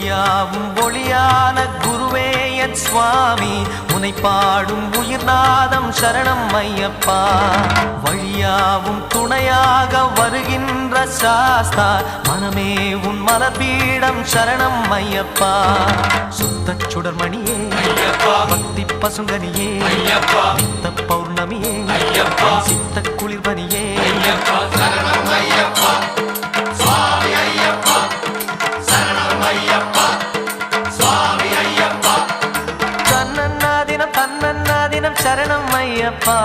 ஒளியாவும் ஒளியான குருவே என் சுவாமி உனை பாடும் உயிர்நாதம் சரணம் ஐயப்பா வழியாவும் துணையாக வருகின்ற சாஸ்தா மனமே உன் மலர்பீடம் சரணம் ஐயப்பா சுத்த சுடர்மணியே பக்தி பசுங்கனியே நித்த பௌர்ணமியே சித்த குளிர்பனியே சரணம் ஐயப்பா சுவாமி ஐயப்பா சரணம் ஐயப்பா சுவாமி ஐயப்பா தன்னன்னாதினம் சரணம் ஐயப்பா